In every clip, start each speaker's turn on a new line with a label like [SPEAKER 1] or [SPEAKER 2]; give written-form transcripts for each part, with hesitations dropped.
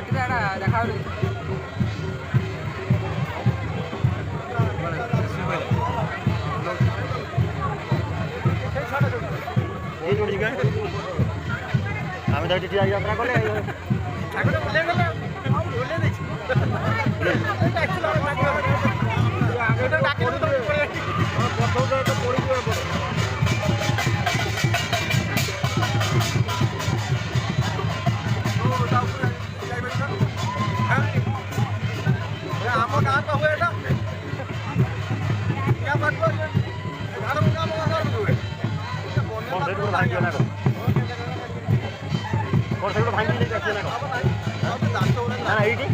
[SPEAKER 1] ମାଟିରେ ଏଟା ଦେଖାଯାଉଛି।
[SPEAKER 2] ଆମେ ତ ଏଠି ଠିଆ ଯାତ୍ରା କଲେ
[SPEAKER 3] ଆମ ଗାଁ ତ ହୁଏ ଏଇଟା
[SPEAKER 2] ଏଇଠି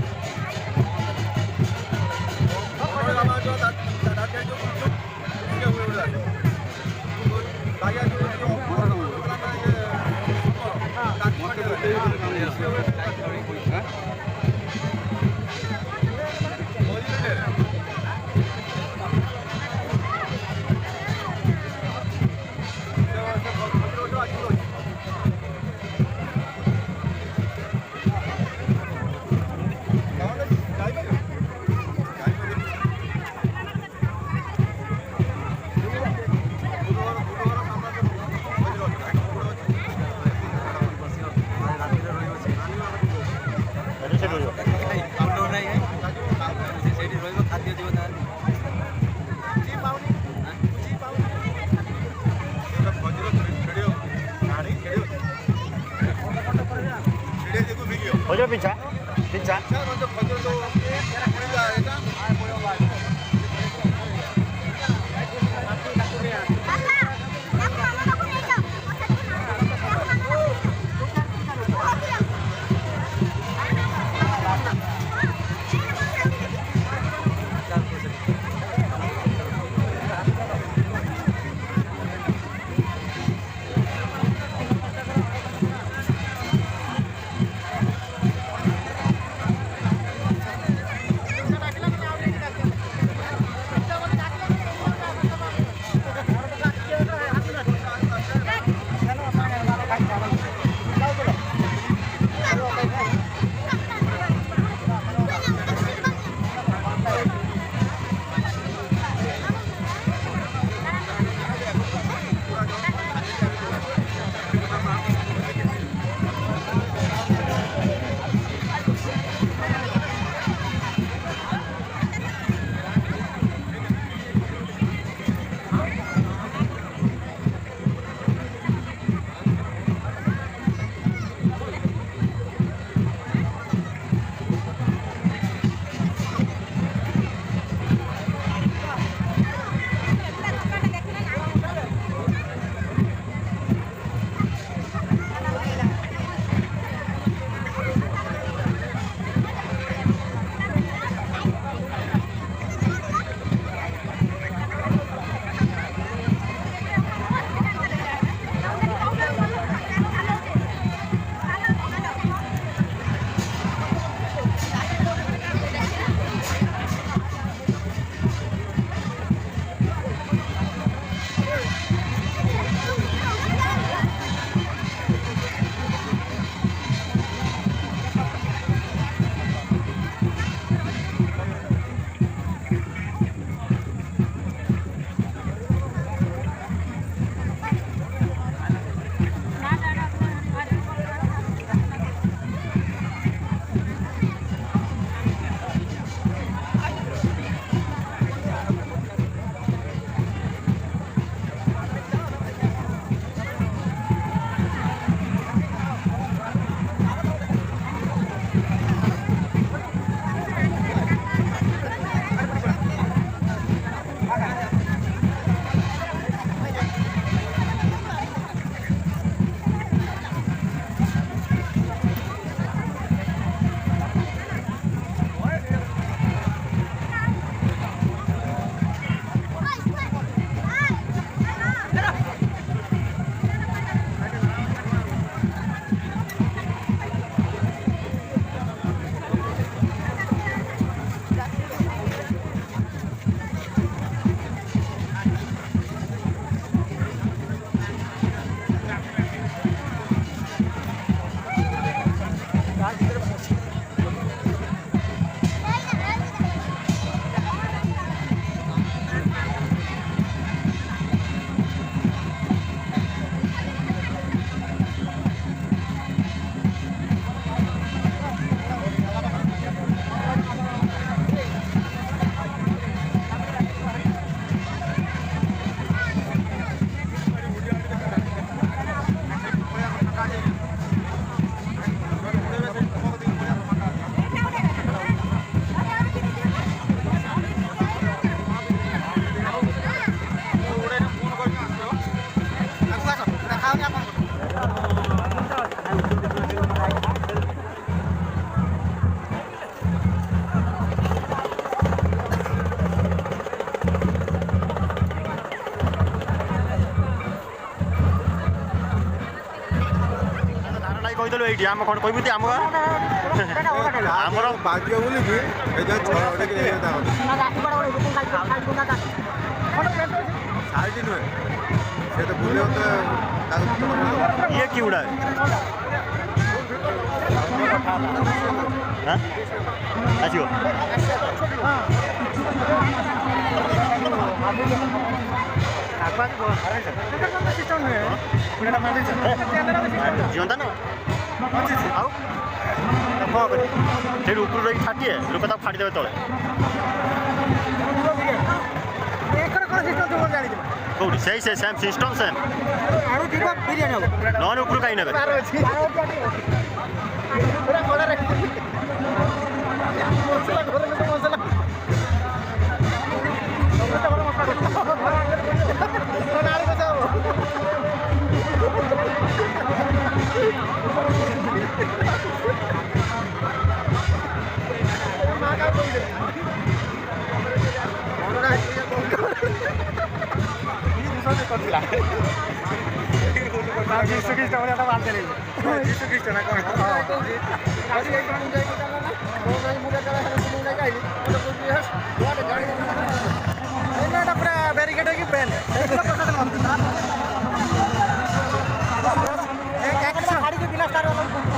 [SPEAKER 2] pincha, pincha. ଏଇଠି ଆମ କ'ଣ କହିବୁ ତି ଆମ ଗାଁ ଆମର
[SPEAKER 3] ବାଜ୍ୟ ବୋଲିକି ଏ ଯା ଛଅ ଟିକେ ସାଇଡ୍ ନୁହେଁ ସେ ତ ବୁଲିବ ତ
[SPEAKER 2] ଇଏ କି ଗୁଡ଼ା ଆସିବ ଜିଅନ୍ତା ନା ଆଉ କ'ଣ କରିବି ସେଇଠି ଉପରୁ ରହିକି ଛାଟିଏ ଲୋକ ତାକୁ ଫାଡ଼ିଦେବେ ତଳେ କୋଉଠି ସେଇ ସେ ସେମ୍ ସିଷ୍ଟମ୍ ସେମ୍ ନହେଲେ ଉପରୁ କାହିଁ ନେବେ
[SPEAKER 3] ପୁରା ବ୍ୟାରିକେଡ୍ ହେଇକି ପେନ୍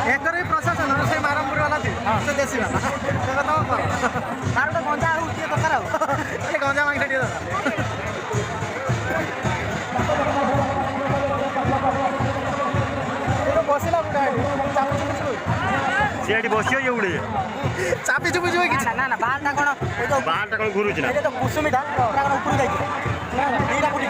[SPEAKER 3] ଏକର ପ୍ରଶାସନ ସେ ମାରମପୁର ବାଲା ସେ ଦେଶୀ ବାଲା ସେ କଥା ତାର ଗୋଟେ ଗଞ୍ଜା ଆଉ କିଏ ଦରକାର ଆଉ ସେ ଗଞ୍ଜା ମାଂସ ଟିକେ ଦରକାର ବସିଲା
[SPEAKER 2] ସେ ଏଠି ବସିବ ଇଏ ଉଡ଼େ
[SPEAKER 3] ଚାପି ଚୁପି ଯିବ କିଛି ନା ନା ବାହାରଟା କ'ଣ
[SPEAKER 2] ବାହାରଟା କ'ଣ ଘୁରୁଛି ନା
[SPEAKER 3] କୁସୁମିଟା ପୁରା କ'ଣ ଉପରୁ ଯାଇଛି ଦିଟା ଫୁଟି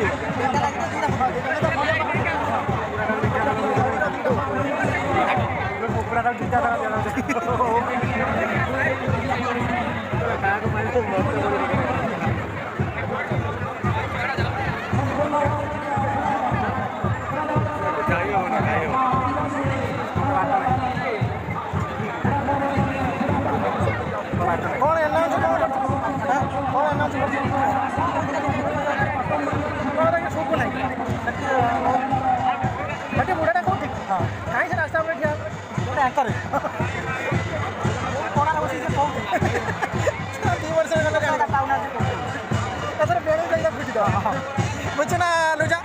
[SPEAKER 3] ବୁଝୁଛ ନା ଲୁଜା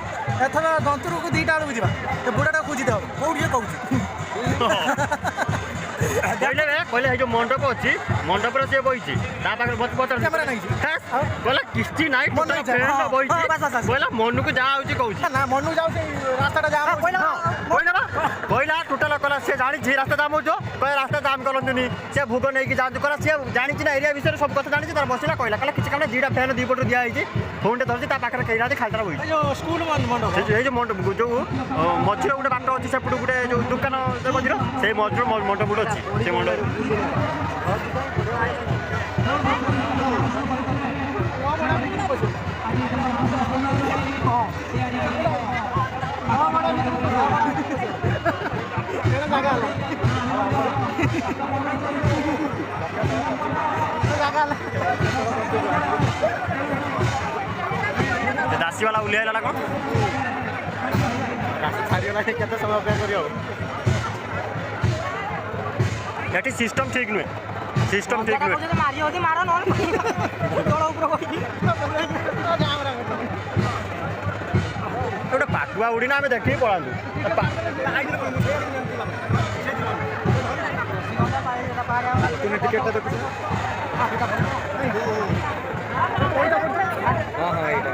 [SPEAKER 3] ଏଥର ଦନ୍ତୁରକୁ ଦୁଇଟା ବେଳକୁ ଯିବା ବୁଢ଼ାଟା ଖୋଜିଦେବ କୋଉଠି କହୁଛି
[SPEAKER 2] କହିଲେ ଏଇ ଯୋଉ ମଣ୍ଡପ ଅଛି ମଣ୍ଡପରେ ସିଏ ବଇଛି ତା ପାଖରେ
[SPEAKER 3] କ୍ୟାମେରା ନାହିଁ
[SPEAKER 2] କହିଲା କିଛି ନାହିଁ କହିଲା ମନକୁ ଯାହା ହଉଛି କହୁଛି
[SPEAKER 3] ନା ମନକୁ ଯାଉଛି ରାସ୍ତାଟା ଯାହା
[SPEAKER 2] କହିଲା ଟୋଟାଲ କହିଲା ସେ ଜାଣିଛି ରାସ୍ତା ଜାମ୍ ହଉଛ କହିଲା ରାସ୍ତା ଜାମ୍ କରନ୍ତୁନି ସେ ଭୋଗ ନେଇକି ଯାଆନ୍ତୁ କହିଲା ସିଏ ଜାଣିଛି ନା ଏରିଆ ବିଷୟରେ ସବୁ କଥା ଜାଣିଛି ତାର ବସିଲା କହିଲା କିଛି କାମ ଦିଟା ଫ୍ୟାନ୍ ଦୁଇ ପଟରୁ ଦିଆହେଇଛି ଫୋନ୍ଟେ ଧରିଛି ତା ପାଖରେ କେହି ନାହାନ୍ତି ଖାଲିଟାରେ ବଇଛି
[SPEAKER 3] ସ୍କୁଲ ମଣ୍ଡପ
[SPEAKER 2] ଏଇ ଯୋଉ ମଣ୍ଡପ ଯୋଉ ମଝିରେ ଗୋଟେ ବାଟ ଅଛି ସେପଟୁ ଗୋଟେ ଯୋଉ ଦୋକାନ ମଝିରେ ସେଇ ମଝିରେ ମଣ୍ଡପ ଗୋଟେ ଅଛି ସେ ମଣ୍ଡପ ଦାସୀ ବାଲା ଓହ୍ଲେଇଲା ନା କ'ଣ ଛାଡ଼ିଗଲା କେତେ ସମୟ ଅପେକ୍ଷା କରିବ ଏଠି ସିଷ୍ଟମ୍ ଠିକ୍ ନୁହେଁ ସିଷ୍ଟମ୍ ଠିକ୍ ନୁହେଁ ଗୋଟେ ପାଟୁଆ ଉଡ଼ିନା ଆମେ ଦେଖିକି ପଳାନ୍ତୁ ତୁମେ ଟିକେଟ୍ଟା ଦେଖୁଛ ହଁ ହଁ ଏଇଟା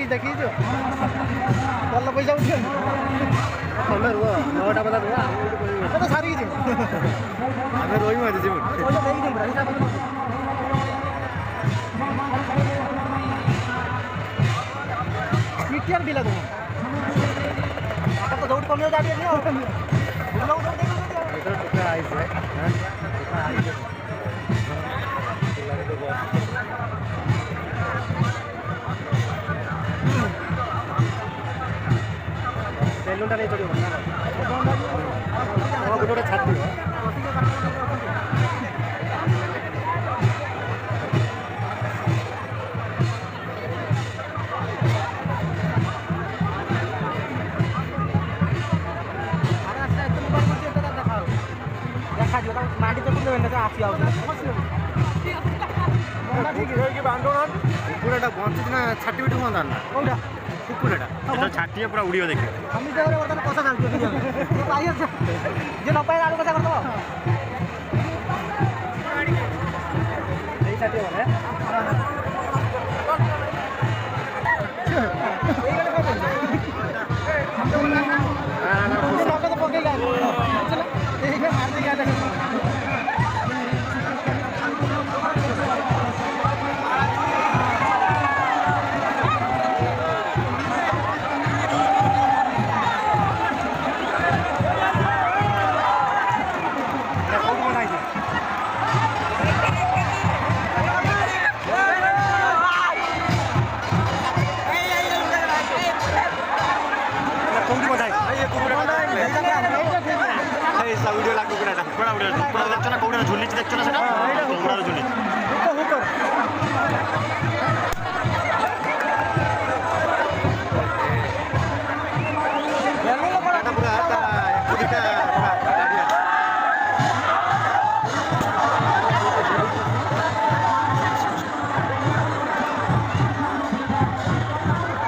[SPEAKER 3] ସାରିକି ଦେଖିଛୁ ଭଲ ପଇସା ଉଠିବ
[SPEAKER 2] ତମେ ରୁହ 9ଟା ପର୍ଯ୍ୟନ୍ତ ରୁହ
[SPEAKER 3] ତ ସାରିକି ଯିବୁ
[SPEAKER 2] ଆମେ ରହିବୁ ଆଜି ଯିବୁ
[SPEAKER 3] ପଇସା ଦେଇକି ଯିବୁ ହିସାବ ମିଟିଆର ପିଲା ତୁମ ତ ଯୋଉଠି କମିବ ଯାହା ଟିକେ
[SPEAKER 2] ଏଥର ଟୋକା ଆଇଛି ଟୋକା ଆଇଛି ବେଲୁନଟା ନେଇ ଚଳିବ ନା ଗୋଟେ ଗୋଟେ ଛାତି
[SPEAKER 3] ଦେଖାଯିବ ତାକୁ ମାଟି ଚକୁଟି ଦେବେନି ତ ଆସି ଆଉଛନ୍ତି
[SPEAKER 2] କୁକୁଡ଼ାଟା ବଞ୍ଚିଛି ନା ଛାଟି ବିଟି ହୁଅନ୍ତା ନା
[SPEAKER 3] କୋଉଟା
[SPEAKER 2] କୁକୁଡ଼ାଟା ଯେତେବେଳେ ଛାଟିଏ ପୁରା ଉଡ଼ିବ ଦେଖିବ
[SPEAKER 3] ଆମେ ଦେହରେ ବର୍ତ୍ତମାନ କଷା ଚାଲିଛି ପାଇ ଅଛି ଯେ ନ ପାଇଲେ ଆଳୁ କଷା କରିଦେବ
[SPEAKER 2] ଏଇ ଛାଟିଏ ବୋଲେ ଉଡ଼ିଗଲା କୁକୁଡ଼ାଟା କୁକୁଡ଼ା ଉଡ଼ିଗଲା କୁକୁଡ଼ା ଦେଖଛ ନା କୋଉଟା ଝୁଲିଛି ଦେଖଛ ନା ସେଟା କୁକୁଡ଼ାର ଝୁଲିଛି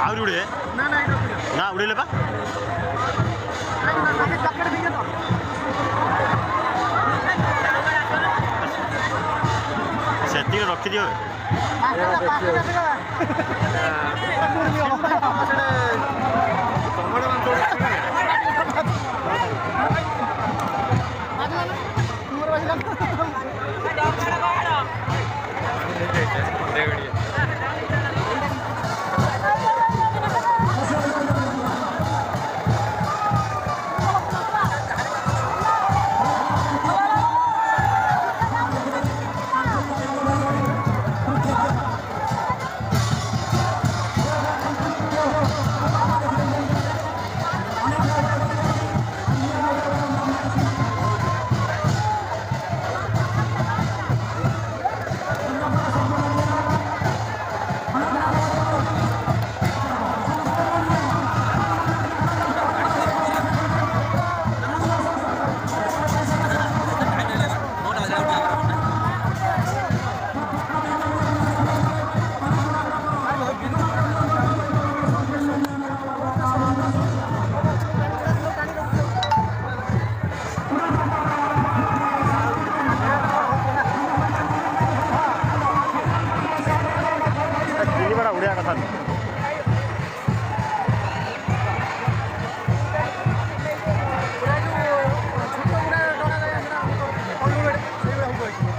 [SPEAKER 2] ଆହୁରି ଉଡ଼ିବେ ନା ଉଡ଼ିଲେ ବା ସେତିକି ରଖିଦିଅ ଉଡ଼ିଆ କଥା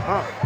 [SPEAKER 2] ହଁ